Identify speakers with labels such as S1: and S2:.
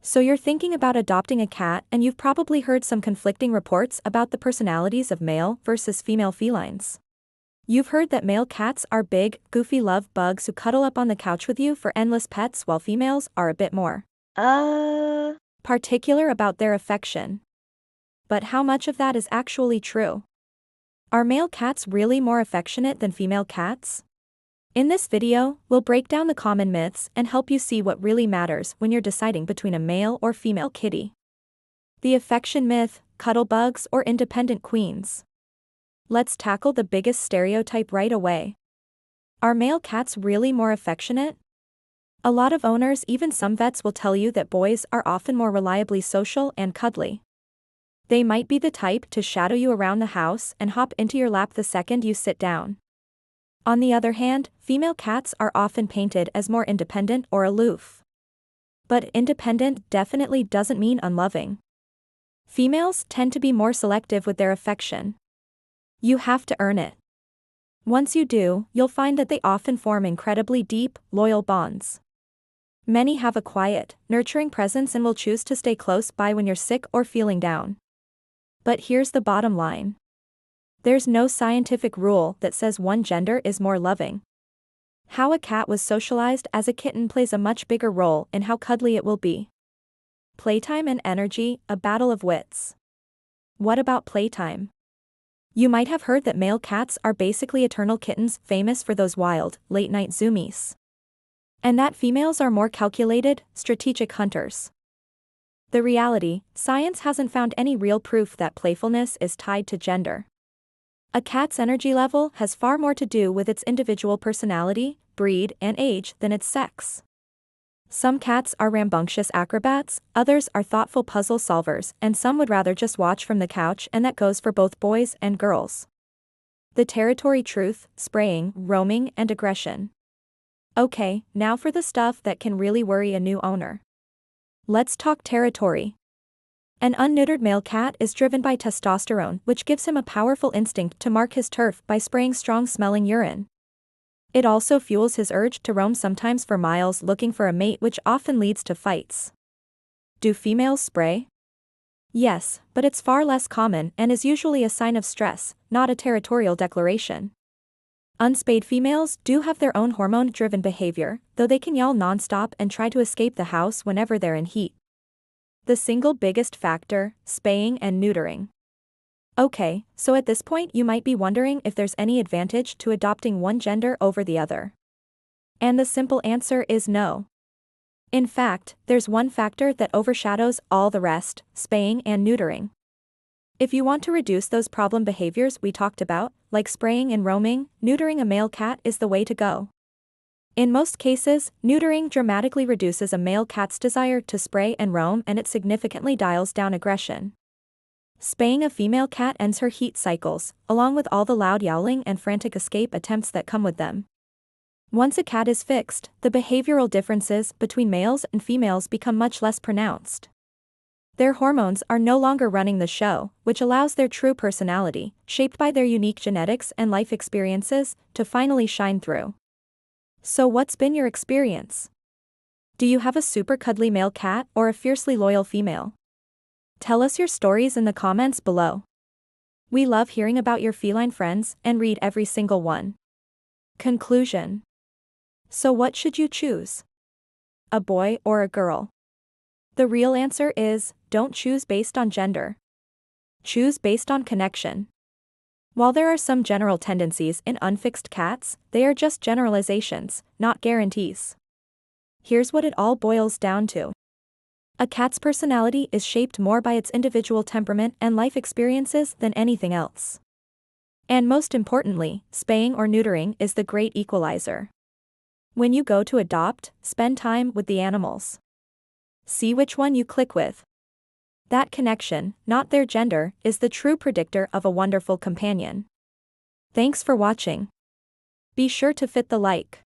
S1: So you're thinking about adopting a cat, and you've probably heard some conflicting reports about the personalities of male versus female felines. You've heard that male cats are big, goofy love bugs who cuddle up on the couch with you for endless pets, while females are a bit more particular about their affection. But how much of that is actually true? Are male cats really more affectionate than female cats? In this video, we'll break down the common myths and help you see what really matters when you're deciding between a male or female kitty. The affection myth, cuddle bugs or independent queens. Let's tackle the biggest stereotype right away. Are male cats really more affectionate? A lot of owners, even some vets, will tell you that boys are often more reliably social and cuddly. They might be the type to shadow you around the house and hop into your lap the second you sit down. On the other hand, female cats are often painted as more independent or aloof. But independent definitely doesn't mean unloving. Females tend to be more selective with their affection. You have to earn it. Once you do, you'll find that they often form incredibly deep, loyal bonds. Many have a quiet, nurturing presence and will choose to stay close by when you're sick or feeling down. But here's the bottom line. There's no scientific rule that says one gender is more loving. How a cat was socialized as a kitten plays a much bigger role in how cuddly it will be. Playtime and energy, a battle of wits. What about playtime? You might have heard that male cats are basically eternal kittens, famous for those wild, late-night zoomies. And that females are more calculated, strategic hunters. The reality, science hasn't found any real proof that playfulness is tied to gender. A cat's energy level has far more to do with its individual personality, breed, and age than its sex. Some cats are rambunctious acrobats, others are thoughtful puzzle solvers, and some would rather just watch from the couch, and that goes for both boys and girls. The territory truth, spraying, roaming, and aggression. Okay, now for the stuff that can really worry a new owner. Let's talk territory. An unneutered male cat is driven by testosterone, which gives him a powerful instinct to mark his turf by spraying strong-smelling urine. It also fuels his urge to roam, sometimes for miles, looking for a mate, which often leads to fights. Do females spray? Yes, but it's far less common and is usually a sign of stress, not a territorial declaration. Unspayed females do have their own hormone-driven behavior, though they can yell nonstop and try to escape the house whenever they're in heat. The single biggest factor, spaying and neutering. Okay, so at this point you might be wondering if there's any advantage to adopting one gender over the other. And the simple answer is no. In fact, there's one factor that overshadows all the rest, spaying and neutering. If you want to reduce those problem behaviors we talked about, like spraying and roaming, neutering a male cat is the way to go. In most cases, neutering dramatically reduces a male cat's desire to spray and roam, and it significantly dials down aggression. Spaying a female cat ends her heat cycles, along with all the loud yowling and frantic escape attempts that come with them. Once a cat is fixed, the behavioral differences between males and females become much less pronounced. Their hormones are no longer running the show, which allows their true personality, shaped by their unique genetics and life experiences, to finally shine through. So what's been your experience? Do you have a super cuddly male cat or a fiercely loyal female? Tell us your stories in the comments below. We love hearing about your feline friends and read every single one. Conclusion. So what should you choose? A boy or a girl? The real answer is, don't choose based on gender. Choose based on connection. While there are some general tendencies in unfixed cats, they are just generalizations, not guarantees. Here's what it all boils down to. A cat's personality is shaped more by its individual temperament and life experiences than anything else. And most importantly, spaying or neutering is the great equalizer. When you go to adopt, spend time with the animals. See which one you click with. That connection, not their gender, is the true predictor of a wonderful companion. Thanks for watching. Be sure to fit the like